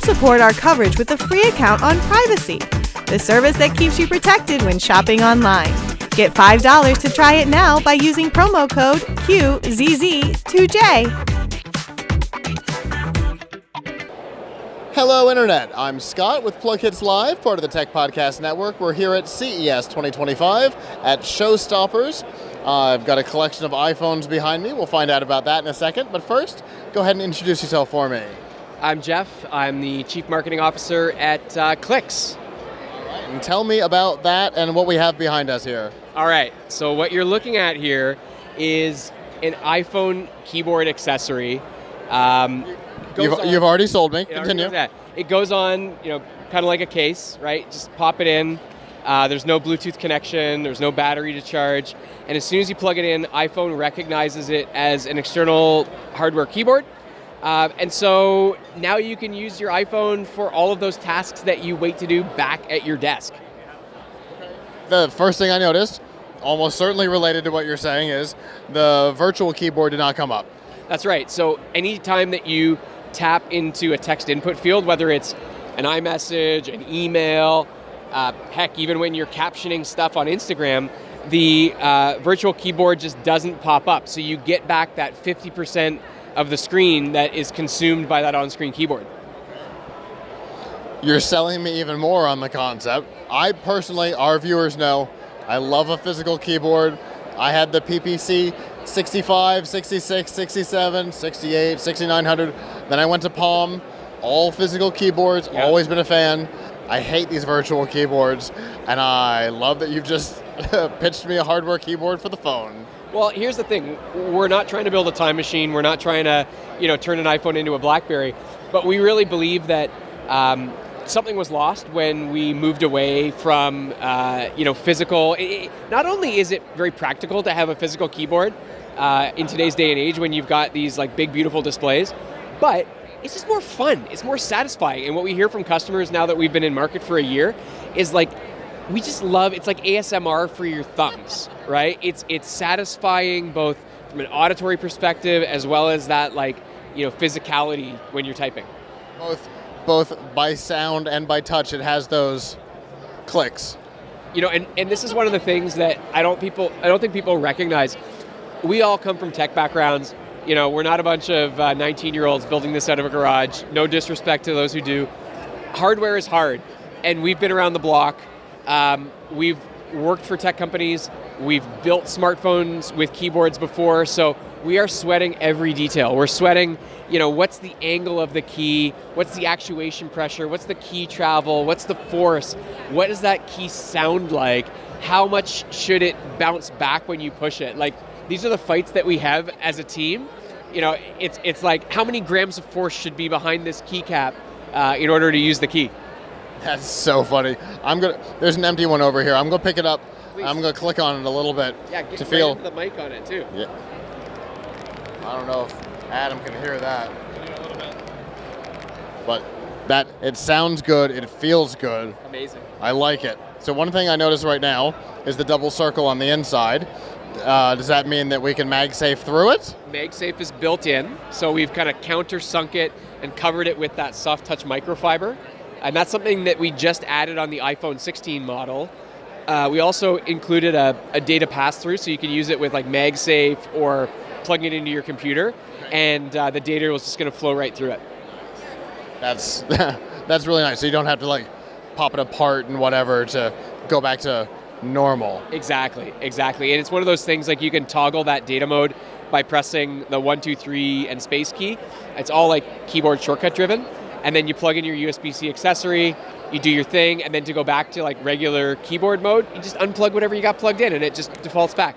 support our coverage with a free account on Privacy, the service that keeps you protected when shopping online. Get $5 to try it now by using promo code QZZ2J. Hello, Internet. I'm Scott with PLUGHITZ Live, part of the Tech Podcast Network. We're here at CES 2025 at Showstoppers. I've got a collection of iPhones behind me. We'll find out about that in a second. But first, go ahead and introduce yourself for me. I'm Jeff. I'm the Chief Marketing Officer at PLUGHITZ. All right, and tell me about that and what we have behind us here. All right. So what you're looking at here is an iPhone keyboard accessory. You've already sold me. Continue. It goes on, kind of like a case, right? Just pop it in. There's no Bluetooth connection. There's no battery to charge. And as soon as you plug it in, iPhone recognizes it as an external hardware keyboard. And so now you can use your iPhone for all of those tasks that you wait to do back at your desk. The first thing I noticed, almost certainly related to what you're saying, is the virtual keyboard did not come up. That's right. So anytime that you tap into a text input field, whether it's an iMessage, an email, heck, even when you're captioning stuff on Instagram, the virtual keyboard just doesn't pop up. So you get back that 50% of the screen that is consumed by that on-screen keyboard. You're selling me even more on the concept. I personally, our viewers know, I love a physical keyboard. I had the PPC 65, 66, 67, 68, 6900. Then I went to Palm, all physical keyboards, always been a fan. I hate these virtual keyboards, and I love that you've just pitched me a hardware keyboard for the phone. Well, here's the thing. We're not trying to build a time machine. We're not trying to, turn an iPhone into a BlackBerry. But we really believe that something was lost when we moved away from, physical. Not only is it very practical to have a physical keyboard in today's day and age when you've got these big, beautiful displays, but it's just more fun. It's more satisfying. And what we hear from customers now that we've been in market for a year is we just love, it's like ASMR for your thumbs, right? It's satisfying both from an auditory perspective as well as that physicality when you're typing. Both by sound and by touch, it has those clicks. And this is one of the things that I don't think people recognize. We all come from tech backgrounds. We're not a bunch of 19-year-olds building this out of a garage. No disrespect to those who do. Hardware is hard, and we've been around the block. We've worked for tech companies. We've built smartphones with keyboards before, so we are sweating every detail. We're sweating, what's the angle of the key? What's the actuation pressure? What's the key travel? What's the force? What does that key sound like? How much should it bounce back when you push it? These are the fights that we have as a team. It's like how many grams of force should be behind this keycap in order to use the key. That's so funny. There's an empty one over here. I'm gonna pick it up. Please. I'm gonna click on it a little bit to feel. Right into the mic on it too. Yeah. I don't know if Adam can hear that. A little bit. But it sounds good. It feels good. Amazing. I like it. So one thing I notice right now is the double circle on the inside. Does that mean that we can MagSafe through it? MagSafe is built in, so we've kind of countersunk it and covered it with that soft touch microfiber. And that's something that we just added on the iPhone 16 model. We also included a data pass-through, so you can use it with MagSafe or plug it into your computer, and the data was just going to flow right through it. That's really nice. So you don't have to pop it apart and whatever to go back to normal. Exactly. And it's one of those things you can toggle that data mode by pressing the 1, 2, 3 and space key. It's all keyboard shortcut driven. And then you plug in your USB-C accessory, you do your thing, and then to go back to regular keyboard mode, you just unplug whatever you got plugged in and it just defaults back.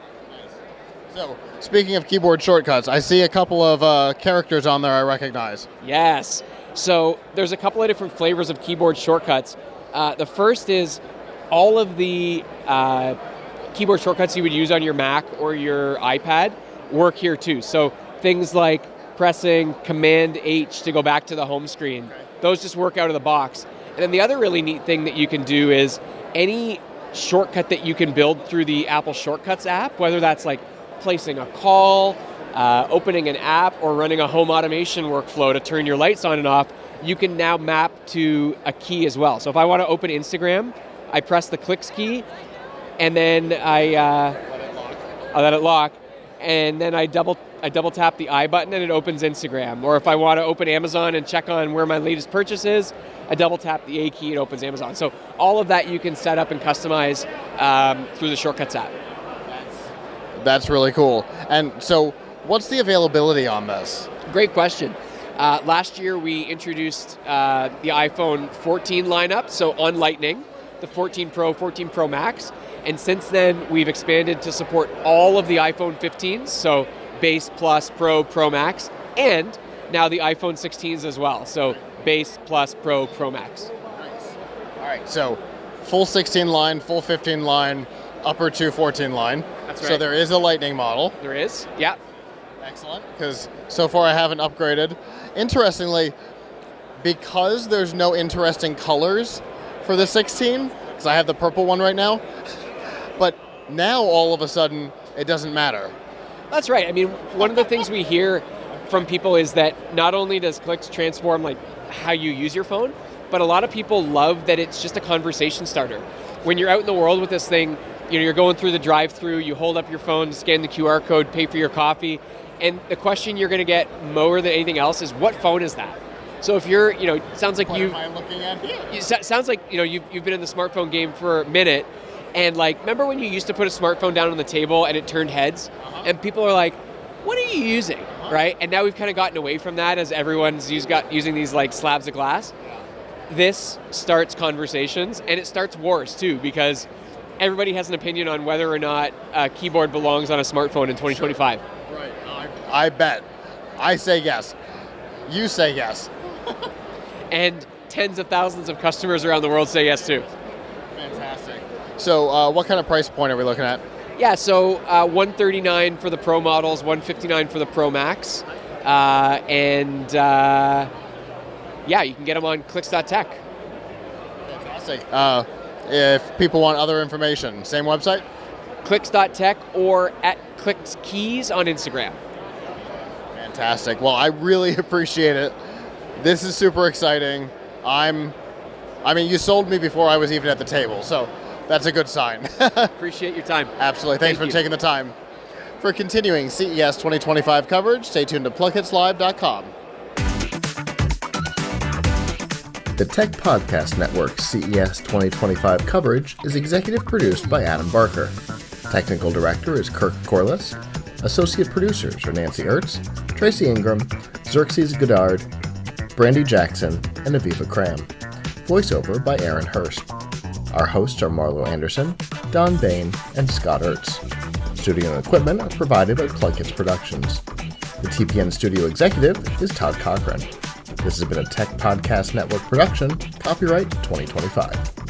So, speaking of keyboard shortcuts, I see a couple of characters on there I recognize. Yes. So there's a couple of different flavors of keyboard shortcuts. The first is all of the keyboard shortcuts you would use on your Mac or your iPad work here too. So things like pressing Command H to go back to the home screen. Those just work out of the box. And then the other really neat thing that you can do is any shortcut that you can build through the Apple Shortcuts app, whether that's placing a call opening an app or running a home automation workflow to turn your lights on and off, you can now map to a key as well. So if I want to open Instagram, I press the clicks key, and then I let it lock, and then I double tap the I button and it opens Instagram. Or if I want to open Amazon and check on where my latest purchase is, I double tap the A key, it opens Amazon. So all of that you can set up and customize through the Shortcuts app. That's really cool. And so what's the availability on this? Great question. Last year we introduced the iPhone 14 lineup, so on Lightning, the 14 Pro, 14 Pro Max. And since then, we've expanded to support all of the iPhone 15s, so Base, Plus, Pro, Pro Max, and now the iPhone 16s as well, so Base, Plus, Pro, Pro Max. Nice. All right, so full 16 line, full 15 line, upper 214 line. That's right. So there is a Lightning model. There is, yeah. Excellent, because so far I haven't upgraded. Interestingly, because there's no interesting colors for the 16, because I have the purple one right now, but now all of a sudden it doesn't matter. That's right. I mean, one of the things we hear from people is that not only does Clicks transform like how you use your phone, but a lot of people love that it's just a conversation starter. When you're out in the world with this thing, you're going through the drive-through, you hold up your phone, scan the QR code, pay for your coffee, and the question you're going to get more than anything else is, what phone is that? So if you're, sounds like What am I looking at here? Sounds like you've been in the smartphone game for a minute, and remember when you used to put a smartphone down on the table and it turned heads, and people are like, "What are you using?" Right? And now we've kind of gotten away from that as everyone's using these slabs of glass. This starts conversations, and it starts wars too, because everybody has an opinion on whether or not a keyboard belongs on a smartphone in 2025. Sure. Right. I bet. I say yes. You say yes. And tens of thousands of customers around the world say yes too. Fantastic. So what kind of price point are we looking at? Yeah, so $139 for the Pro models, $159 for the Pro Max. And you can get them on clicks.tech. Fantastic. If people want other information, same website? Clicks.tech or at Clicks Keys on Instagram. Fantastic. Well, I really appreciate it. This is super exciting. You sold me before I was even at the table, so that's a good sign. Appreciate your time. Absolutely. Thanks for taking the time. For continuing CES 2025 coverage, stay tuned to PLUGHITZLive.com. The Tech Podcast Network's CES 2025 coverage is executive produced by Adam Barker. Technical director is Kirk Corliss. Associate producers are Nancy Ertz, Tracy Ingram, Xerxes Goddard, Brandy Jackson, and Aviva Cram. Voiceover by Aaron Hurst. Our hosts are Marlo Anderson, Don Bain, and Scott Ertz. Studio and equipment are provided by PLUGHITZ Productions. The TPN studio executive is Todd Cochran. This has been a Tech Podcast Network production, copyright 2025.